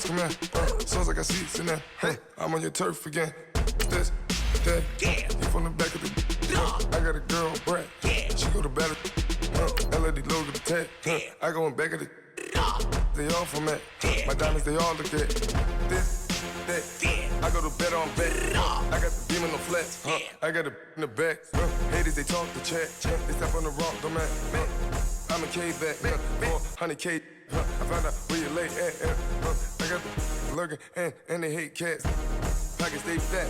come here. Soon as I got seats in there, I'm on your turf again. This, that, you from the back of the. I got a girl, Brad. She go to battle. LAD logo the tag. I go in back of the. They all from that. My diamonds, they all look at. This, that. I go to bed on bed. I got the beam on the flats. I got it in the back. Haters, they talk the chat. They step on the rock, don't man. I'm a K back. 400K. I found out where you lay at. I got the lurking and they hate cats. Pockets stay fat.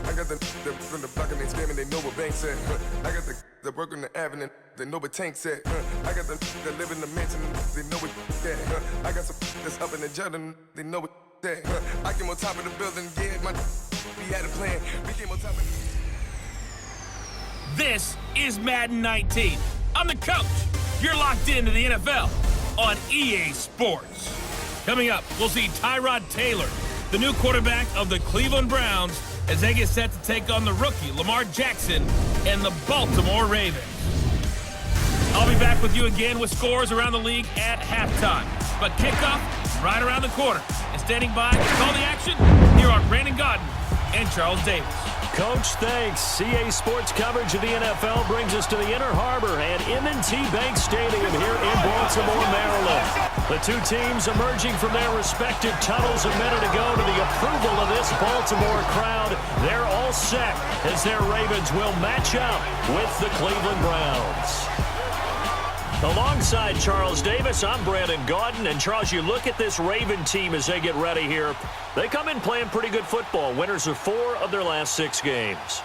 I got the from the block and they scamming, they know what banks at. I got the work on the avenue, they know what tanks at. I got the that live in the mansion, they know what that. I got some that's up in the Jordan, they know what that. I came on top of the building, yeah, we had a plan. We came on top of This is Madden 19. I'm the coach. You're locked into the NFL on EA Sports. Coming up, we'll see Tyrod Taylor, the new quarterback of the Cleveland Browns, as they get set to take on the rookie Lamar Jackson and the Baltimore Ravens. I'll be back with you again with scores around the league at halftime. But kickoff right around the corner. And standing by to call the action, here are Brandon Gaudin and Charles Davis. Coach, thanks. CA Sports coverage of the NFL brings us to the Inner Harbor and M&T Bank Stadium here in Baltimore, Maryland. The two teams emerging from their respective tunnels a minute ago to the approval of this Baltimore crowd. They're all set as their Ravens will match up with the Cleveland Browns. Alongside Charles Davis, I'm Brandon Gaudin. And Charles, you look at this Raven team as they get ready here. They come in playing pretty good football. Winners of 4 of their last 6 games.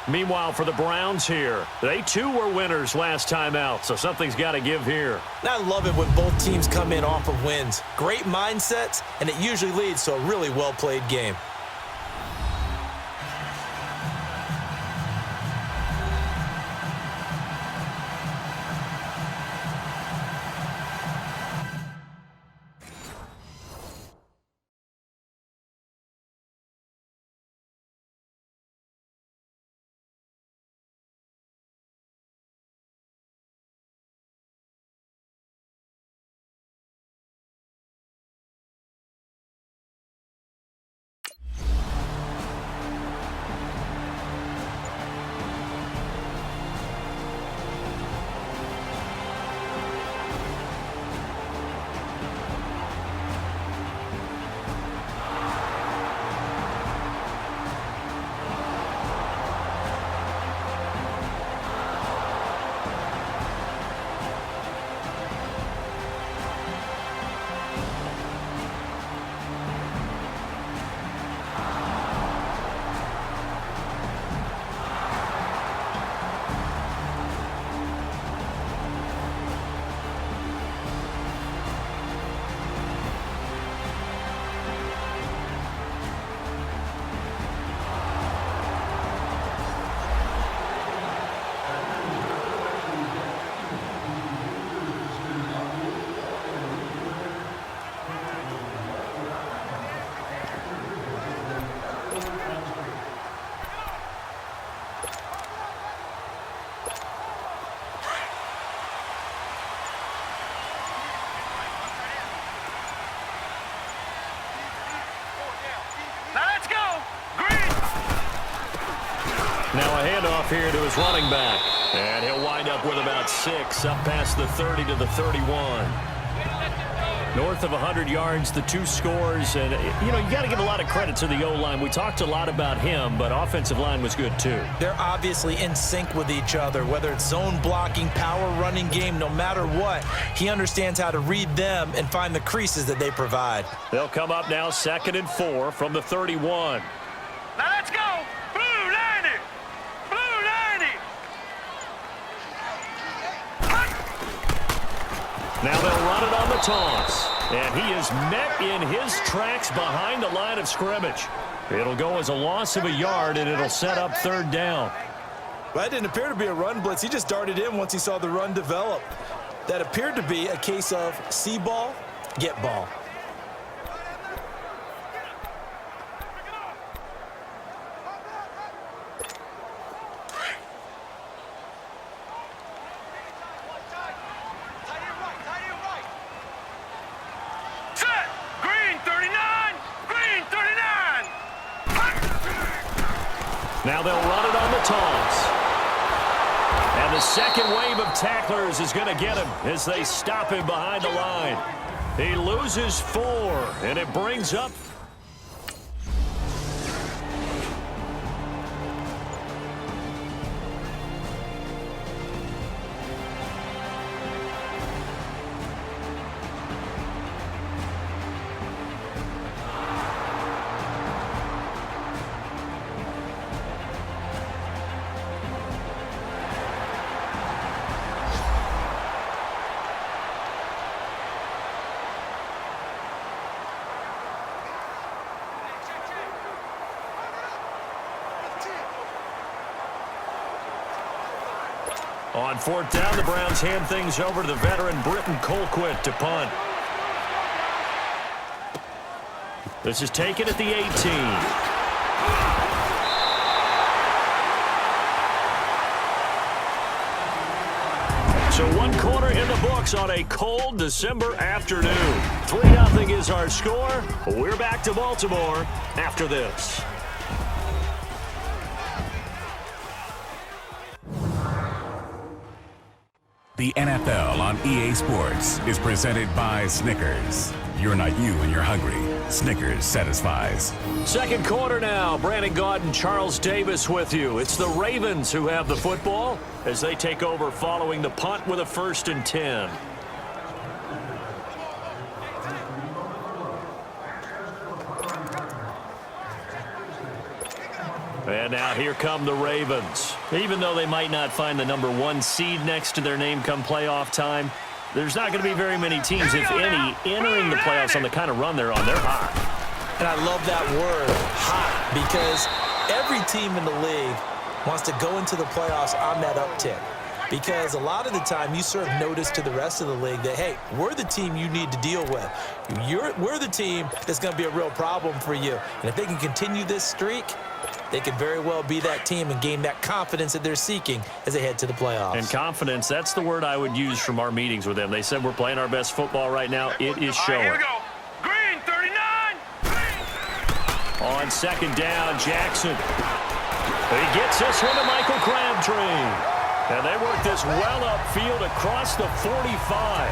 Meanwhile, for the Browns here, they too were winners last time out, so something's got to give here. I love it when both teams come in off of wins. Great mindsets, and it usually leads to a really well-played game. Now a handoff here to his running back. And he'll wind up with about 6 up past the 30 to the 31. North of 100 yards, the 2 scores. And, you know, you got to give a lot of credit to the O-line. We talked a lot about him, but offensive line was good too. They're obviously in sync with each other, whether it's zone blocking, power running game, no matter what. He understands how to read them and find the creases that they provide. They'll come up now 2nd and 4 from the 31. Now let's go! Blue 90! Blue 90! Now they'll run it on the toss. And he is met in his tracks behind the line of scrimmage. It'll go as a loss of a yard, and it'll set up 3rd down. Well, that didn't appear to be a run blitz. He just darted in once he saw the run develop. That appeared to be a case of see ball, get ball. Set! Green 39! Now they'll run it on the toss. And the second wave of tacklers is going to get him as they stop him behind the line. He loses 4, and it brings up on 4th down. The Browns hand things over to the veteran Britton Colquitt to punt. This is taken at the 18. So 1 quarter in the books on a cold December afternoon. 3-0 is our score. We're back to Baltimore after this. The NFL on EA Sports is presented by Snickers. You're not you when you're hungry. Snickers satisfies. Second quarter now. Brandon Gaud and Charles Davis with you. It's the Ravens who have the football as they take over following the punt with a 1st and 10. And now here come the Ravens. Even though they might not find the number 1 seed next to their name come playoff time, there's not going to be very many teams, if any, entering the playoffs on the kind of run they're on. They're hot. And I love that word, hot, because every team in the league wants to go into the playoffs on that uptick. Because a lot of the time you serve notice to the rest of the league that, hey, we're the team you need to deal with. We're the team that's going to be a real problem for you. And if they can continue this streak, they could very well be that team and gain that confidence that they're seeking as they head to the playoffs. And confidence, that's the word I would use from our meetings with them. They said we're playing our best football right now. It is showing. All right, here we go. Green, 39. On 2nd down, Jackson. He gets this one to Michael Crabtree. And they work this well upfield across the 45.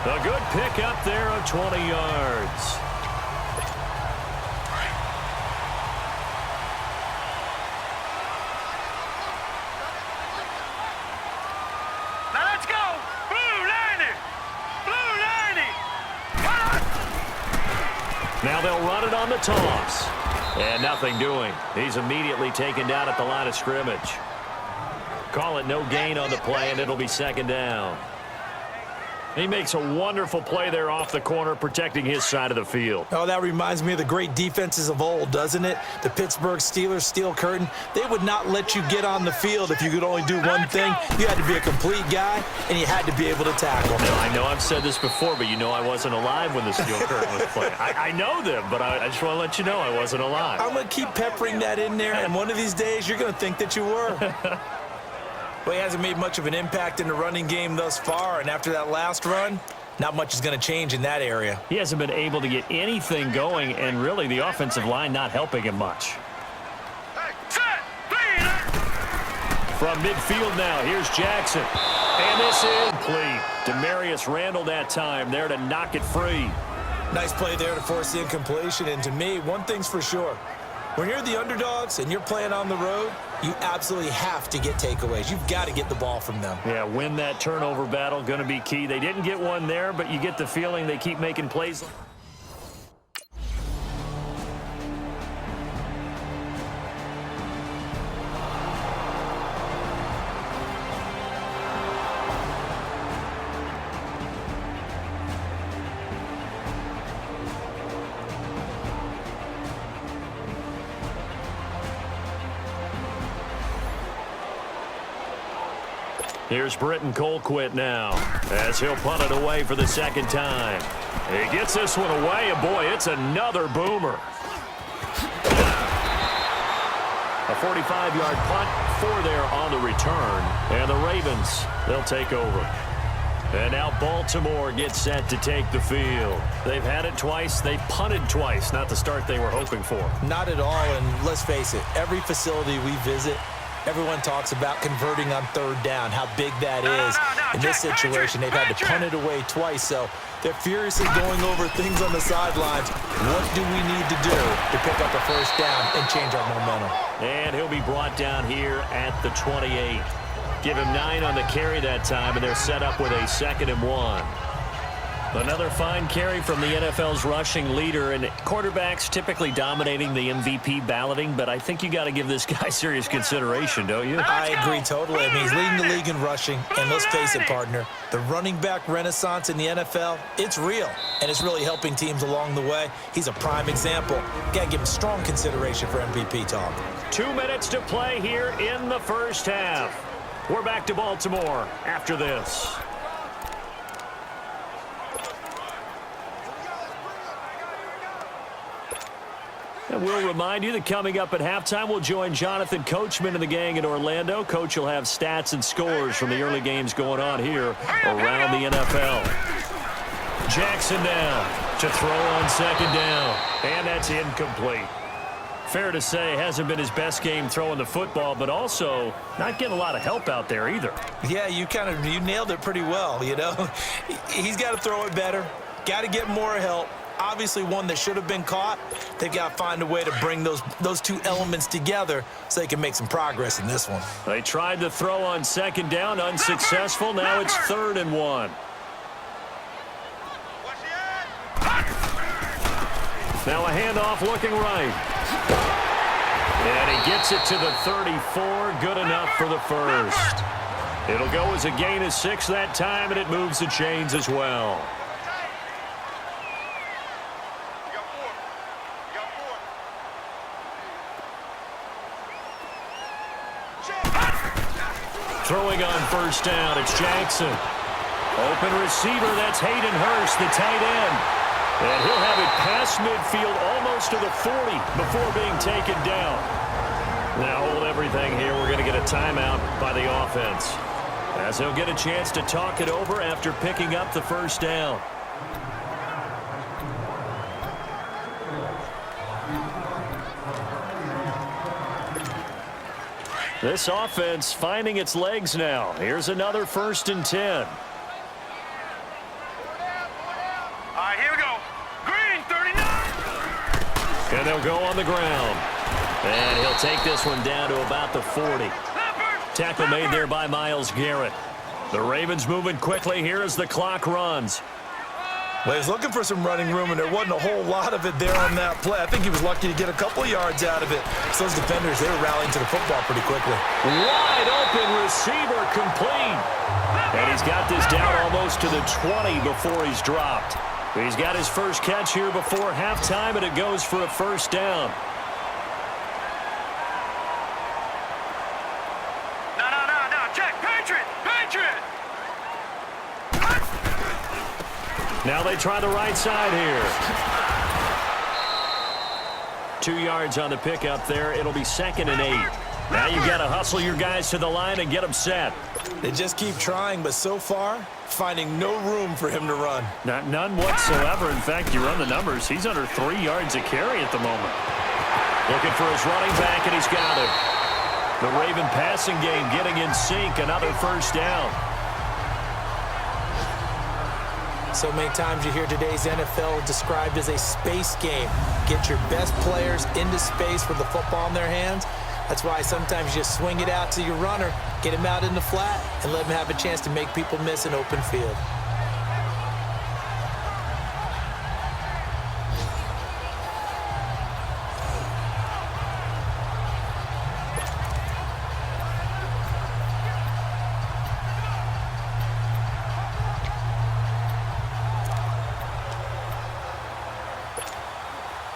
A good pick up there of 20 yards. Now let's go. Blue 90. Blue 90. Now they'll run it on the toss. And nothing doing. He's immediately taken down at the line of scrimmage. Call it no gain on the play, and it'll be 2nd down. He makes a wonderful play there off the corner, protecting his side of the field. Oh, that reminds me of the great defenses of old, doesn't it? The Pittsburgh Steelers steel curtain. They would not let you get on the field if you could only do one thing. You had to be a complete guy, and you had to be able to tackle. Now, I know I've said this before, but you know I wasn't alive when the steel curtain was playing. I know them, but I just want to let you know I wasn't alive. I'm going to keep peppering that in there, and one of these days you're going to think that you were. Well, he hasn't made much of an impact in the running game thus far, and after that last run, not much is going to change in that area. He hasn't been able to get anything going, and really the offensive line not helping him much. From midfield now, here's Jackson. And this is complete. Demarius Randall that time there to knock it free. Nice play there to force the incompletion, and to me, one thing's for sure. When you're the underdogs and you're playing on the road, you absolutely have to get takeaways. You've got to get the ball from them. Yeah, win that turnover battle, going to be key. They didn't get one there, but you get the feeling they keep making plays. Here's Britton Colquitt now as he'll punt it away for the 2nd time. He gets this one away, and boy, it's another boomer. A 45-yard punt, 4 there on the return, and the Ravens, they'll take over. And now Baltimore gets set to take the field. They've had it twice. They've punted twice. Not the start they were hoping for. Not at all, and let's face it, every facility we visit, everyone talks about converting on third down, how big that is. In this situation, they've had to punt it away twice, so they're furiously going over things on the sidelines. What do we need to do to pick up a first down and change our momentum? And he'll be brought down here at the 28. Give him 9 on the carry that time, and they're set up with a 2nd and 1. Another fine carry from the NFL's rushing leader, and quarterbacks typically dominating the MVP balloting, but I think you got to give this guy serious consideration, don't you? I agree totally. I mean, he's leading the league in rushing, and let's face it, partner, the running back renaissance in the NFL, it's real, and it's really helping teams along the way. He's a prime example. Got to give him strong consideration for MVP talk. 2 minutes to play here in the first half. We're back to Baltimore after this. And we'll remind you that coming up at halftime, we'll join Jonathan Coachman and the gang in Orlando. Coach will have stats and scores from the early games going on here around the NFL. Jackson down to throw on 2nd down, and that's incomplete. Fair to say, hasn't been his best game throwing the football, but also not getting a lot of help out there either. Yeah, you nailed it pretty well, you know. He's got to throw it better, got to get more help. Obviously one that should have been caught. They've got to find a way to bring those two elements together so they can make some progress in this one. They tried to throw on 2nd down, unsuccessful. Now it's 3rd and 1. Now a handoff looking right. And he gets it to the 34. Good enough for the first. It'll go as a gain of 6 that time, and it moves the chains as well. Throwing on 1st down, it's Jackson. Open receiver, that's Hayden Hurst, the tight end. And he'll have it past midfield, almost to the 40, before being taken down. Now hold everything here. We're going to get a timeout by the offense, as they'll get a chance to talk it over after picking up the 1st down. This offense finding its legs now. Here's another 1st and 10. All right, here we go. Green, 39. And they'll go on the ground. And he'll take this one down to about the 40. Tackle made there by Myles Garrett. The Ravens moving quickly here as the clock runs. Well, he was looking for some running room, and there wasn't a whole lot of it there on that play. I think he was lucky to get a couple of yards out of it. So those defenders, they were rallying to the football pretty quickly. Wide open receiver, complete. And he's got this down almost to the 20 before he's dropped. He's got his first catch here before halftime, and it goes for a 1st down. No. Check. Patriot. Now they try the right side here. 2 yards on the pickup there. It'll be 2nd and 8. Now you've got to hustle your guys to the line and get them set. They just keep trying, but so far, finding no room for him to run. None whatsoever. In fact, you run the numbers. He's under 3 yards a carry at the moment. Looking for his running back, and he's got it. The Raven passing game getting in sync. Another 1st down. So many times you hear today's NFL described as a space game. Get your best players into space with the football in their hands. That's why sometimes you just swing it out to your runner, get him out in the flat, and let him have a chance to make people miss an open field.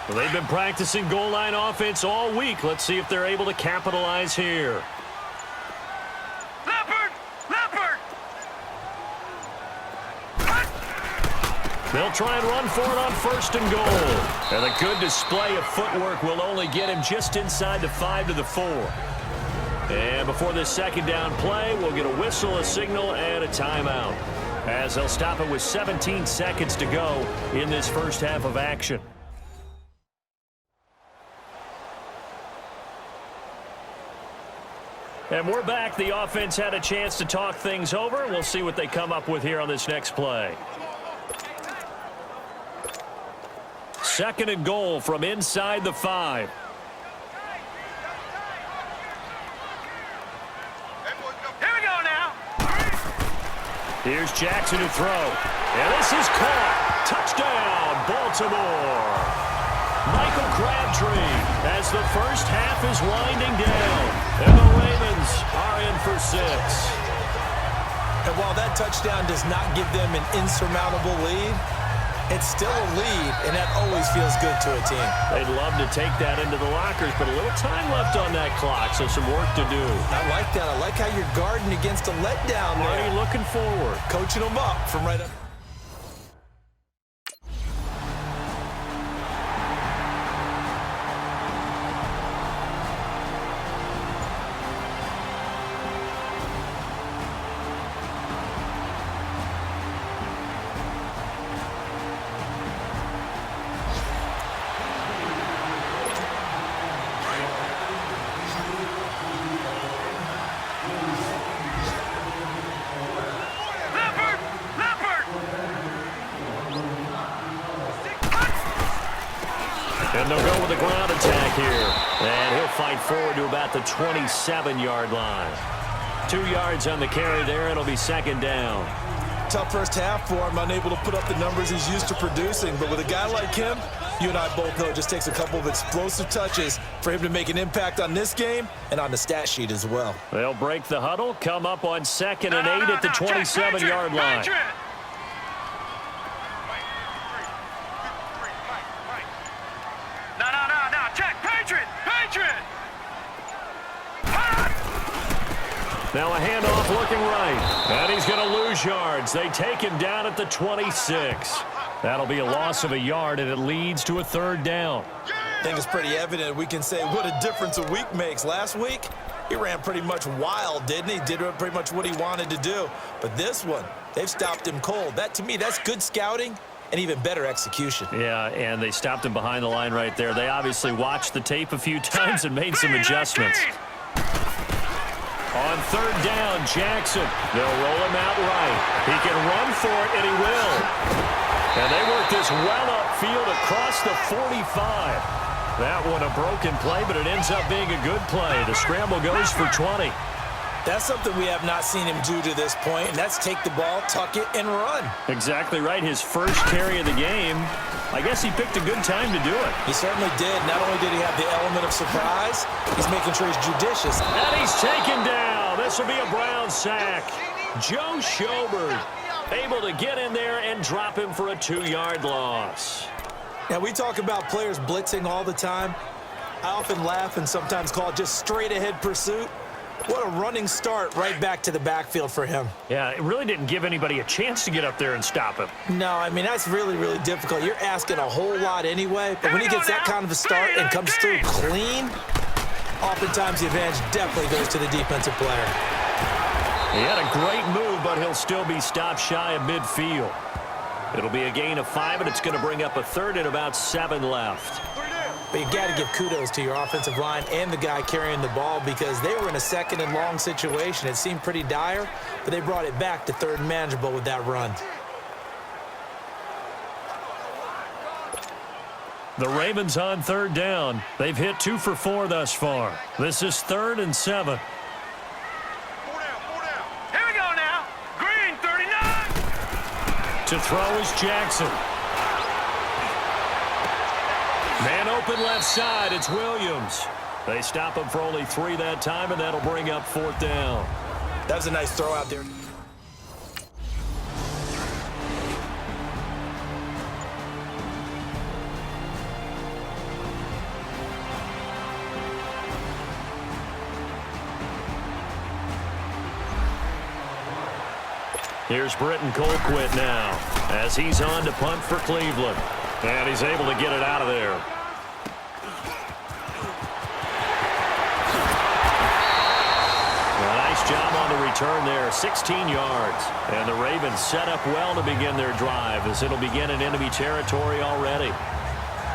Well, they've been practicing goal line offense all week. Let's see if they're able to capitalize here. Leopard. They'll try and run for it on 1st and goal. And a good display of footwork will only get him just inside the 5 to the 4. And before this 2nd down play, we'll get a whistle, a signal, and a timeout. as they'll stop it with 17 seconds to go in this first half of action. And we're back. The offense had a chance to talk things over. We'll see what they come up with here on this next play. 2nd and goal from inside the 5. Here we go now. Here's Jackson to throw. And this is caught. Touchdown, Baltimore. Michael Crabtree as the first half is winding down. And the Ravens are in for 6. And while that touchdown does not give them an insurmountable lead, it's still a lead, and that always feels good to a team. They'd love to take that into the lockers, but a little time left on that clock, so some work to do. I like that. I like how you're guarding against a letdown there. Already looking forward. Coaching them up from right up. And they'll go with a ground attack here. And he'll fight forward to about the 27-yard line. 2 yards on the carry there. It'll be 2nd down. Tough first half for him, unable to put up the numbers he's used to producing. But with a guy like him, you and I both know it just takes a couple of explosive touches for him to make an impact on this game and on the stat sheet as well. They'll break the huddle, come up on 2nd and 8 at the 27-yard line. Now a handoff looking right. And he's going to lose yards. They take him down at the 26. That'll be a loss of a yard, and it leads to a 3rd down. I think it's pretty evident. We can say what a difference a week makes. Last week, he ran pretty much wild, didn't he? Did pretty much what he wanted to do. But this one, they've stopped him cold. That, to me, that's good scouting and even better execution. Yeah, and they stopped him behind the line right there. They obviously watched the tape a few times and made some adjustments. On 3rd down, Jackson. They'll roll him out right. He can run for it, and he will. And they work this well upfield across the 45. That one a broken play, but it ends up being a good play. The scramble goes for 20. That's something we have not seen him do to this point, and that's take the ball, tuck it, and run. Exactly right. His first carry of the game. I guess he picked a good time to do it. He certainly did. Not only did he have the element of surprise, he's making sure he's judicious. And he's taken down. This will be a Brown sack. Joe Schobert able to get in there and drop him for a 2-yard loss. Now, we talk about players blitzing all the time. I often laugh and sometimes call it just straight-ahead pursuit. What a running start right back to the backfield for him. Yeah, it really didn't give anybody a chance to get up there and stop him. No, I mean, that's really, really difficult. You're asking a whole lot anyway, but when he gets that kind of a start and comes through clean, oftentimes the advantage definitely goes to the defensive player. He had a great move, but he'll still be stopped shy of midfield. It'll be a gain of 5, and it's going to bring up a 3rd and about 7 left. But you got to give kudos to your offensive line and the guy carrying the ball because they were in a 2nd and long situation. It seemed pretty dire, but they brought it back to 3rd and manageable with that run. The Ravens on 3rd down. They've hit 2 for 4 thus far. This is 3rd and 7. 4 down. Here we go now. Green, 39. To throw is Jackson. Man open left side, it's Williams. They stop him for only 3 that time, and that'll bring up 4th down. That was a nice throw out there. Here's Britton Colquitt now as he's on to punt for Cleveland. And he's able to get it out of there. A nice job on the return there, 16 yards. And the Ravens set up well to begin their drive as it'll begin in enemy territory already.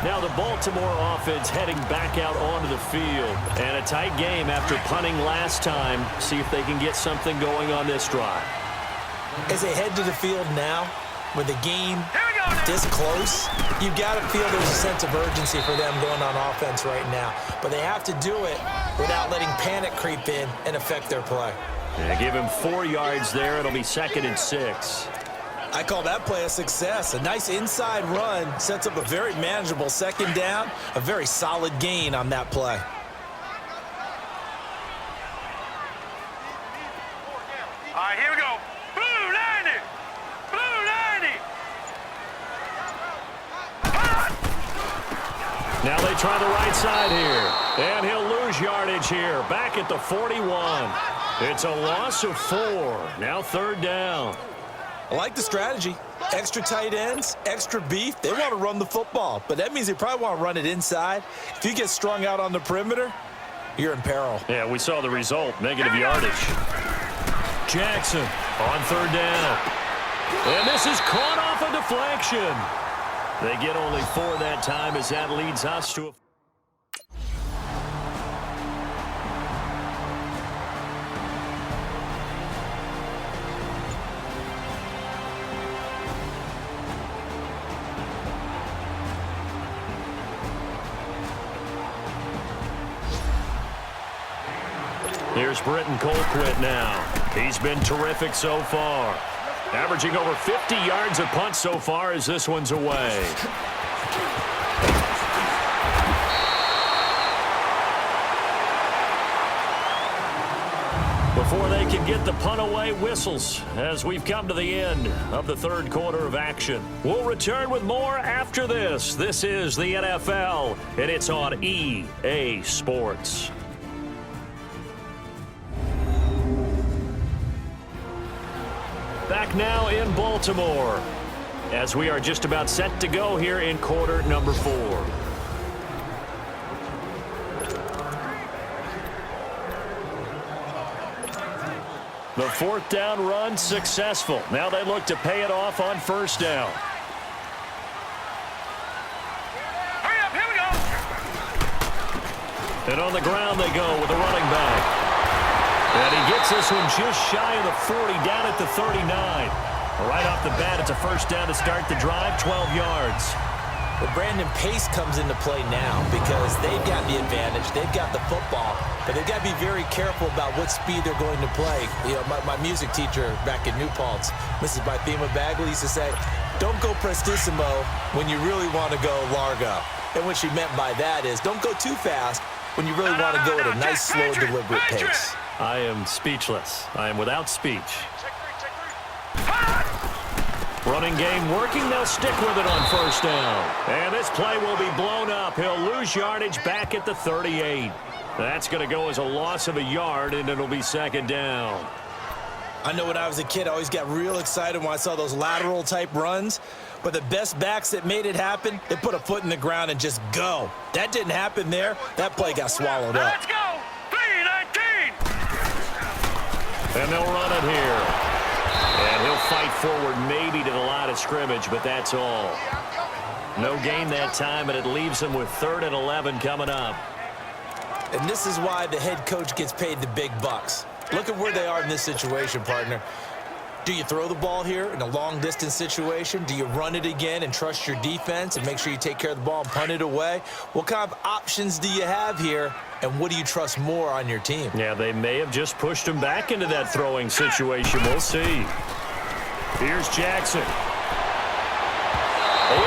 Now the Baltimore offense heading back out onto the field. And a tight game after punting last time. See if they can get something going on this drive. As they head to the field now, with the game this close, you've got to feel there's a sense of urgency for them going on offense right now. But they have to do it without letting panic creep in and affect their play. Yeah, give him 4 yards there. It'll be 2nd and 6. I call that play a success. A nice inside run sets up a very manageable 2nd down, a very solid gain on that play. All right, here we go. Blue 90. Blue 90. Now they try the right side here. And he'll lose yardage here. Back at the 41. It's a loss of 4. Now 3rd down. I like the strategy. Extra tight ends, extra beef. They want to run the football, but that means they probably want to run it inside. If you get strung out on the perimeter, you're in peril. Yeah, we saw the result. Negative yardage. Jackson on 3rd down. And this is caught off a deflection. They get only 4 that time as that leads us to a... Here's Britton Colquitt now. He's been terrific so far. Averaging over 50 yards a punt so far as this one's away. Before they can get the punt away, whistles as we've come to the end of the 3rd quarter of action. We'll return with more after this. This is the NFL, and it's on EA Sports. Back now in Baltimore as we are just about set to go here in quarter number 4. The 4th down run successful. Now they look to pay it off on 1st down. Hurry up, here we go. And on the ground they go with the running back. And he gets this one just shy of the 40, down at the 39. Right off the bat, it's a 1st down to start the drive, 12 yards. Well, Brandon, pace comes into play now because they've got the advantage. They've got the football, but they've got to be very careful about what speed they're going to play. You know, my music teacher back in New Paltz, Mrs. Bythema Bagley, used to say, don't go prestissimo when you really want to go largo. And what she meant by that is don't go too fast when you really want to go at a nice, slow, deliberate pace. I am speechless. I am without speech. Running game working. They'll stick with it on 1st down. And this play will be blown up. He'll lose yardage back at the 38. That's going to go as a loss of a yard, and it'll be 2nd down. I know when I was a kid, I always got real excited when I saw those lateral-type runs. But the best backs that made it happen, they put a foot in the ground and just go. That didn't happen there. That play got swallowed up. Let's go. 3-19. And they'll run it here. And he'll fight forward maybe to the line of scrimmage, but that's all. No gain that time, and it leaves them with 3rd and 11 coming up. And this is why the head coach gets paid the big bucks. Look at where they are in this situation, partner. Do you throw the ball here in a long-distance situation? Do you run it again and trust your defense and make sure you take care of the ball and punt it away? What kind of options do you have here, and what do you trust more on your team? Yeah, they may have just pushed him back into that throwing situation. We'll see. Here's Jackson.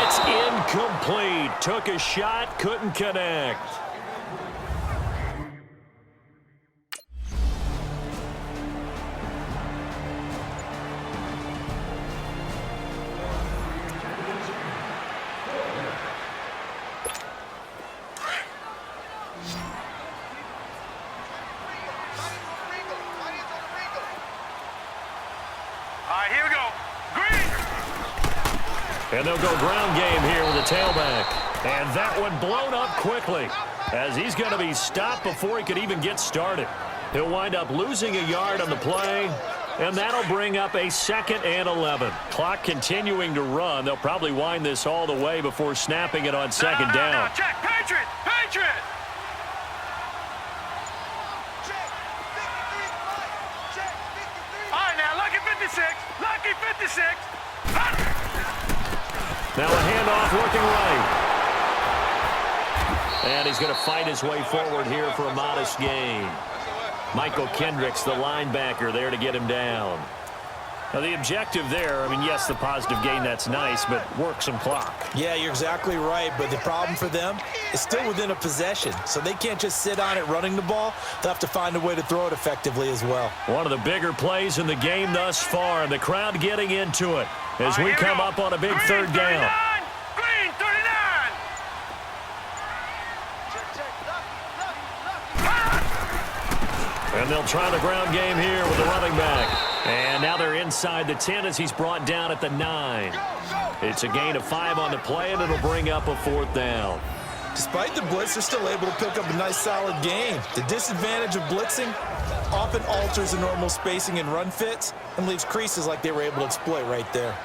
It's incomplete. Took a shot, couldn't connect. Here we go. Green. And they'll go ground game here with a tailback. And that one blown up quickly as he's going to be stopped before he could even get started. He'll wind up losing a yard on the play, and that'll bring up a 2nd and 11. Clock continuing to run. They'll probably wind this all the way before snapping it on 2nd down. No, check. Patriot! Patriot! All right, now, lucky 56. Lucky 56. Now a handoff looking right. And he's going to fight his way forward here for a modest gain. Michael Kendricks, the linebacker, there to get him down. Now the objective there, I mean, yes, the positive gain, that's nice, but work some clock. Yeah, you're exactly right, but the problem for them is still within a possession, so they can't just sit on it running the ball. They'll have to find a way to throw it effectively as well. One of the bigger plays in the game thus far, and the crowd getting into it as we come up on a big Green, 3rd down. 39. Green, 39. And they'll try the ground game here with the running back. And now they're inside the 10 as he's brought down at the 9. It's a gain of 5 on the play, and it'll bring up a 4th down. Despite the blitz, they're still able to pick up a nice, solid gain. The disadvantage of blitzing often alters the normal spacing and run fits and leaves creases like they were able to exploit right there.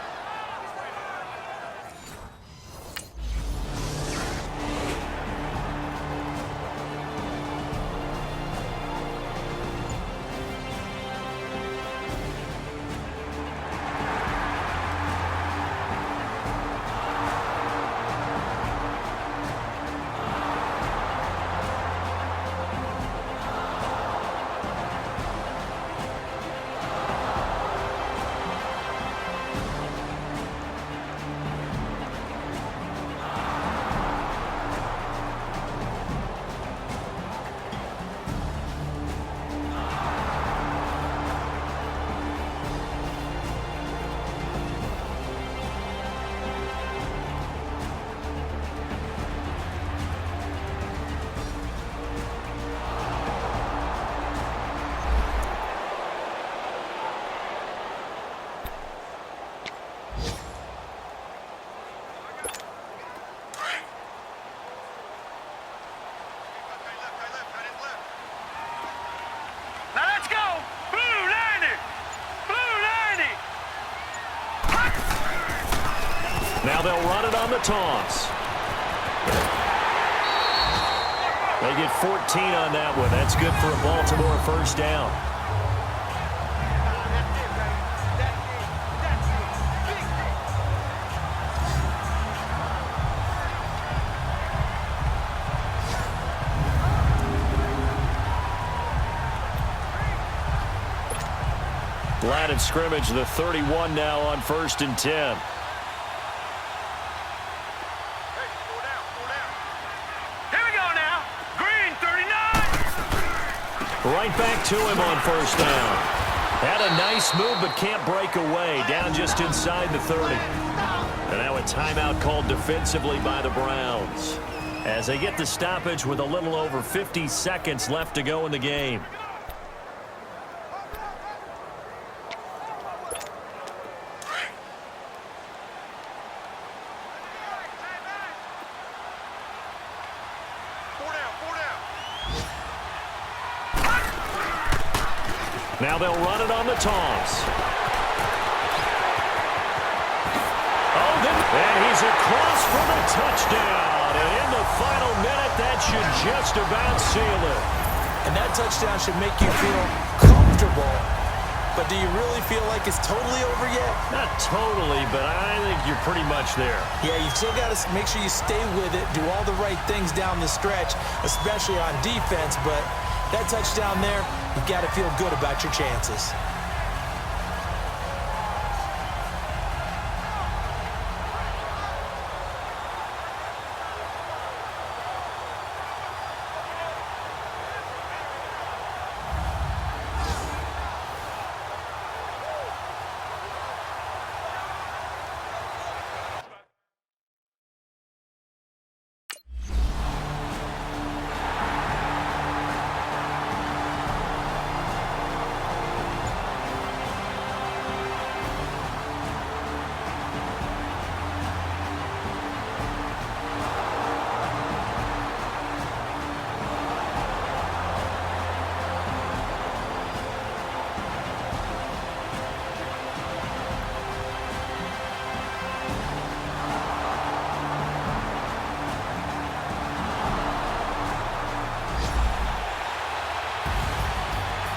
Now let's go. Blue 90. Blue 90. Now they'll run it on the toss. They get 14 on that one. That's good for a Baltimore 1st down. Line of scrimmage, the 31 now on 1st and 10. Hey, 4 down, 4 down. Here we go now. Green, 39. Right back to him on 1st down. Had a nice move but can't break away. Down just inside the 30. And now a timeout called defensively by the Browns as they get the stoppage with a little over 50 seconds left to go in the game. Now they'll run it on the toss. And he's across for the touchdown. And in the final minute, that should just about seal it. And that touchdown should make you feel comfortable. But do you really feel like it's totally over yet? Not totally, but I think you're pretty much there. Yeah, you've still got to make sure you stay with it, do all the right things down the stretch, especially on defense. But that touchdown there, you've got to feel good about your chances.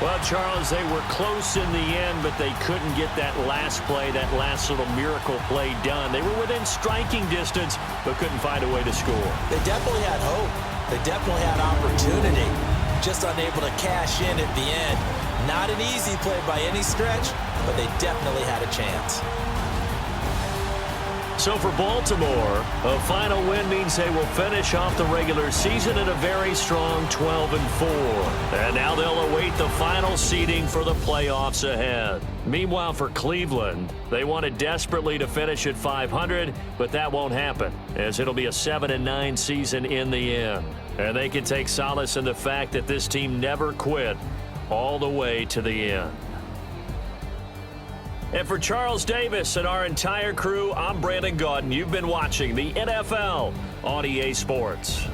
Well, Charles, they were close in the end, but they couldn't get that last play, that last little miracle play done. They were within striking distance, but couldn't find a way to score. They definitely had hope. They definitely had opportunity. Just unable to cash in at the end. Not an easy play by any stretch, but they definitely had a chance. So for Baltimore, a final win means they will finish off the regular season at a very strong 12-4. And now they'll await the final seeding for the playoffs ahead. Meanwhile, for Cleveland, they wanted desperately to finish at 500, but that won't happen, as it'll be a 7-9 season in the end. And they can take solace in the fact that this team never quit all the way to the end. And for Charles Davis and our entire crew, I'm Brandon Gaudin. You've been watching the NFL on EA Sports.